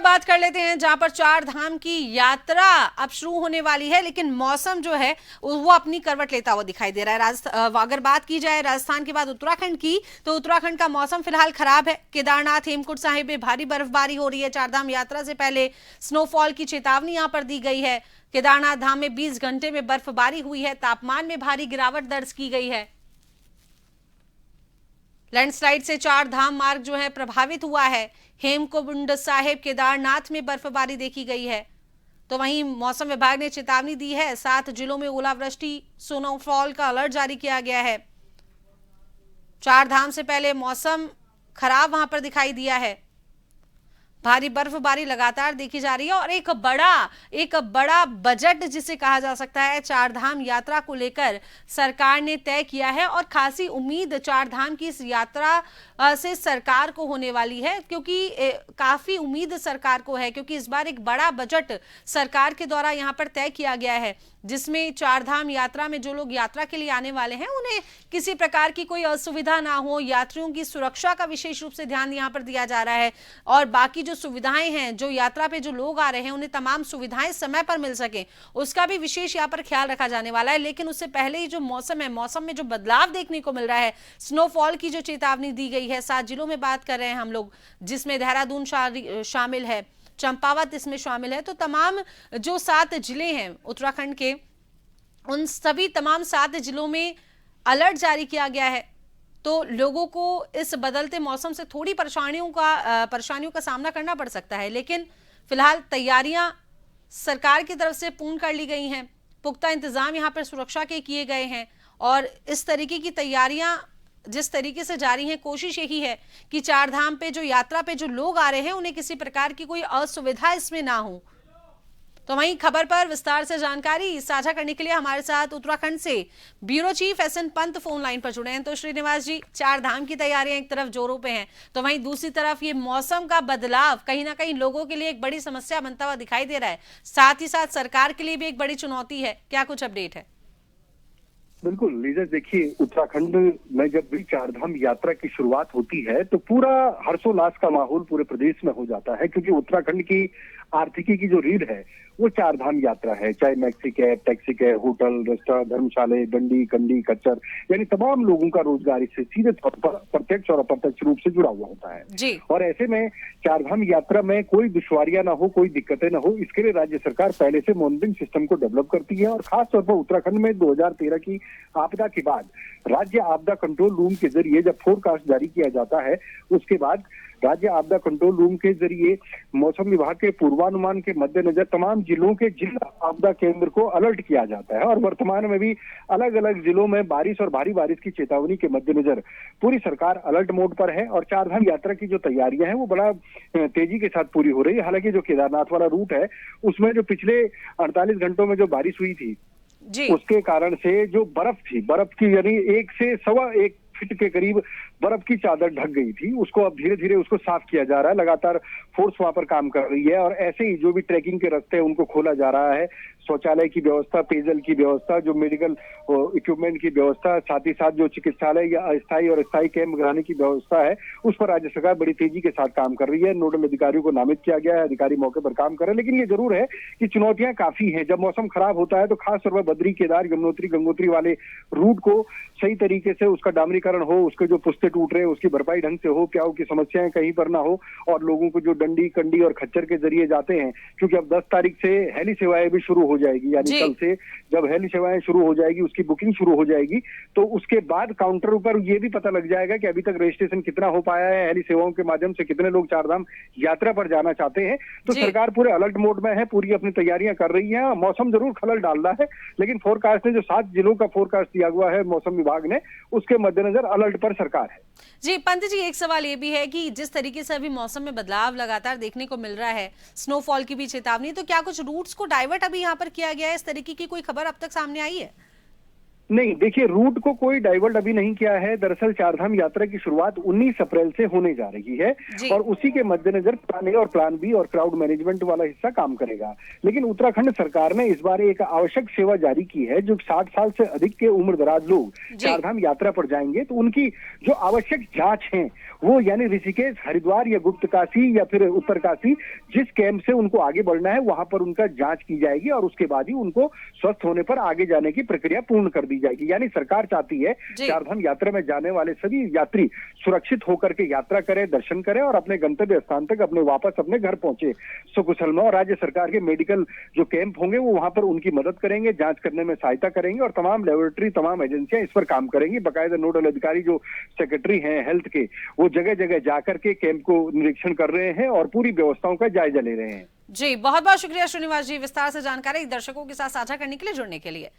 बात कर लेते हैं जहां पर चार धाम की यात्रा अब शुरू होने वाली है, लेकिन मौसम जो है वो अपनी करवट लेता हुआ दिखाई दे रहा है। अगर बात की जाए राजस्थान के बाद उत्तराखंड की, तो उत्तराखंड का मौसम फिलहाल खराब है। केदारनाथ हेमकुंड साहिब में भारी बर्फबारी हो रही है। चार धाम यात्रा से पहले स्नोफॉल की चेतावनी यहां पर दी गई है। केदारनाथ धाम में 20 घंटे में बर्फबारी हुई है। तापमान में भारी गिरावट दर्ज की गई है। लैंडस्लाइड से चार धाम मार्ग जो है प्रभावित हुआ है। हेमकुंड साहिब केदारनाथ में बर्फबारी देखी गई है। तो वहीं मौसम विभाग ने चेतावनी दी है। 7 जिलों में ओलावृष्टि स्नोफॉल का अलर्ट जारी किया गया है। चार धाम से पहले मौसम खराब वहां पर दिखाई दिया है। भारी बर्फबारी लगातार देखी जा रही है और एक बड़ा बजट जिसे कहा जा सकता है चार धाम यात्रा को लेकर सरकार ने तय किया है। और खासी उम्मीद चार धाम की इस यात्रा से सरकार को होने वाली है, क्योंकि काफी उम्मीद सरकार को है, क्योंकि इस बार एक बड़ा बजट सरकार के द्वारा यहां पर तय किया गया है, जिसमें चार धाम यात्रा में जो लोग यात्रा के लिए आने वाले हैं उन्हें किसी प्रकार की कोई असुविधा ना हो। यात्रियों की सुरक्षा का विशेष रूप से ध्यान यहां पर दिया जा रहा है और बाकी जो सुविधाएं हैं, जो यात्रा पे जो लोग आ रहे हैं उन्हें तमाम सुविधाएं समय पर मिल सके, उसका भी विशेष यहां पर ख्याल रखा जाने वाला है। लेकिन उससे पहले ही जो मौसम है, मौसम में जो बदलाव देखने को मिल रहा है, स्नोफॉल की जो चेतावनी दी गई है, 7 जिलों में बात कर रहे हैं हम लोग, जिसमें देहरादून शामिल है, चंपावत इसमें शामिल है। तो तमाम जो 7 जिले हैं उत्तराखंड के, उन सभी तमाम 7 जिलों में अलर्ट जारी किया गया है। तो लोगों को इस बदलते मौसम से थोड़ी परेशानियों का सामना करना पड़ सकता है, लेकिन फिलहाल तैयारियां सरकार की तरफ से पूर्ण कर ली गई हैं। पुख्ता इंतजाम यहां पर सुरक्षा के किए गए हैं और इस तरीके की तैयारियां जिस तरीके से जारी हैं, कोशिश यही है कि चार धाम पे जो यात्रा पे जो लोग आ रहे हैं उन्हें किसी प्रकार की कोई असुविधा इसमें ना हो। तो वहीं खबर पर विस्तार से जानकारी साझा करने के लिए हमारे साथ उत्तराखंड से bureau chief S N Pant phone line पर जुड़े हैं। तो श्रीनिवास जी, चार धाम की तैयारियां एक तरफ जोरों पे हैं, तो वहीं दूसरी तरफ ये मौसम का बदलाव कहीं ना कहीं लोगों के लिए एक बड़ी समस्या बनता हुआ दिखाई दे रहा है, साथ ही साथ सरकार के लिए भी एक बड़ी चुनौती है। क्या कुछ अपडेट है? बिल्कुल लीजा, देखिए उत्तराखंड में जब भी चारधाम यात्रा की शुरुआत होती है तो पूरा हर्षोल्लास का माहौल पूरे प्रदेश में हो जाता है, क्योंकि उत्तराखंड की आर्थिकी की जो रीढ़ है वो चारधाम यात्रा है। चाहे maxi cab, taxi cab, hotel, restaurant, धर्मशाले, गंडी, कंडी, खच्चर, यानी तमाम लोगों का रोजगार इससे सीधे तौर पर प्रत्यक्ष और अप्रत्यक्ष रूप से जुड़ा हुआ होता है जी। और ऐसे में चारधाम यात्रा में कोई दुश्वारियां ना हो, कोई दिक्कतें ना हो, इसके लिए राज्य सरकार पहले से मॉनिटरिंग सिस्टम को डेवलप करती है। और खासतौर पर उत्तराखंड में 2013 की आपदा के बाद राज्य आपदा कंट्रोल रूम के जरिए जब फोरकास्ट जारी किया जाता है, उसके बाद राज्य आपदा कंट्रोल रूम के जरिए मौसम विभाग के पूर्वानुमान के मद्देनजर तमाम जिलों के जिला आपदा केंद्र को अलर्ट किया जाता है। और वर्तमान में भी अलग अलग जिलों में बारिश और भारी बारिश की चेतावनी के मद्देनजर पूरी सरकार अलर्ट मोड पर है और चारधाम यात्रा की जो तैयारियां हैं वो बड़ा तेजी के साथ पूरी हो रही है। हालांकि जो केदारनाथ वाला रूट है उसमें जो पिछले 48 घंटों में जो बारिश हुई थी जी। उसके कारण से जो बर्फ थी, बर्फ की यानी 1 से 1.25 फीट के करीब बर्फ की चादर ढक गई थी, उसको अब धीरे धीरे उसको साफ किया जा रहा है। लगातार फोर्स वहां पर काम कर रही है और ऐसे ही जो भी ट्रैकिंग के रास्ते हैं उनको खोला जा रहा है। शौचालय की व्यवस्था, पेयजल की व्यवस्था, जो मेडिकल इक्विपमेंट की व्यवस्था, साथ ही साथ जो चिकित्सालय या अस्थायी और स्थायी कैंप लगाने की व्यवस्था है, उस पर राज्य सरकार बड़ी तेजी के साथ काम कर रही है। नोडल अधिकारियों को नामित किया गया है, अधिकारी मौके पर काम कर रहे हैं। लेकिन ये जरूर है कि चुनौतियां काफी हैं। जब मौसम खराब होता है तो खासतौर पर बद्री, केदार, यमुनोत्री, गंगोत्री वाले रूट को सही तरीके से उसका डामरीकरण हो, उसके जो पुस्ते टूट रहे हैं उसकी भरपाई ढंग से हो, प्याऊ की समस्याएं कहीं पर ना हो और लोगों को जो डंडी, कंडी और खच्चर के जरिए जाते हैं, क्योंकि अब 10 तारीख से हेली सेवाएं भी शुरू हो जाएगी, यानी कल से जब हेली सेवाएं शुरू हो जाएगी, उसकी बुकिंग शुरू हो जाएगी, तो उसके बाद काउंटर पर ये भी पता लग जाएगा कि अभी तक रजिस्ट्रेशन कितना हो पाया है, हेली सेवाओं के माध्यम से कितने लोग चारधाम यात्रा पर जाना चाहते हैं। तो सरकार पूरे अलर्ट मोड में है, पूरी अपनी तैयारियां कर रही है। मौसम जरूर खलल डाल रहा है, लेकिन फोरकास्ट ने जो 7 जिलों का फोरकास्ट दिया हुआ है मौसम विभाग ने, उसके मद्देनजर अलर्ट पर सरकार है। जी पंत जी, एक सवाल ये भी है कि जिस तरीके से अभी मौसम में बदलाव लगातार देखने को मिल रहा है, स्नोफॉल की भी चेतावनी, तो क्या कुछ रूट्स को डाइवर्ट अभी यहाँ पर किया गया है? इस तरीके की कोई खबर अब तक सामने आई है? नहीं, देखिए रूट को कोई डाइवर्ट अभी नहीं किया है। दरअसल चारधाम यात्रा की शुरुआत 19 अप्रैल से होने जा रही है जी। और उसी के मद्देनजर प्लान ए और प्लान बी और क्राउड मैनेजमेंट वाला हिस्सा काम करेगा। लेकिन उत्तराखंड सरकार ने इस बार एक आवश्यक सेवा जारी की है। जो 60 साल से अधिक के उम्र दराज लोग चारधाम यात्रा पर जाएंगे तो उनकी जो आवश्यक जांच है वो यानी ऋषिकेश, हरिद्वार या गुप्त काशी या फिर उत्तरकाशी, जिस कैंप से उनको आगे बढ़ना है वहां पर उनका जांच की जाएगी और उसके बाद ही उनको स्वस्थ होने पर आगे जाने की प्रक्रिया पूर्ण कर दी जाएगी। यानी सरकार चाहती है चारधाम यात्रा में जाने वाले सभी यात्री सुरक्षित होकर के यात्रा करें, दर्शन करें और अपने गंतव्य स्थान तक वापस अपने घर पहुंचे सकुशल में। और राज्य सरकार के मेडिकल जो कैंप होंगे वो वहां पर उनकी मदद करेंगे, जांच करने में सहायता करेंगे और तमाम लेबोरेटरी, तमाम एजेंसियां इस पर काम करेंगी। बाकायदा नोडल अधिकारी जो सेक्रेटरी हैं हेल्थ के, वो जगह जगह जाकर के कैंप को निरीक्षण कर रहे हैं और पूरी व्यवस्थाओं का जायजा ले रहे हैं। जी, बहुत बहुत शुक्रिया श्रीनिवास जी, विस्तार से जानकारी दर्शकों के साथ साझा करने के लिए, जुड़ने के लिए।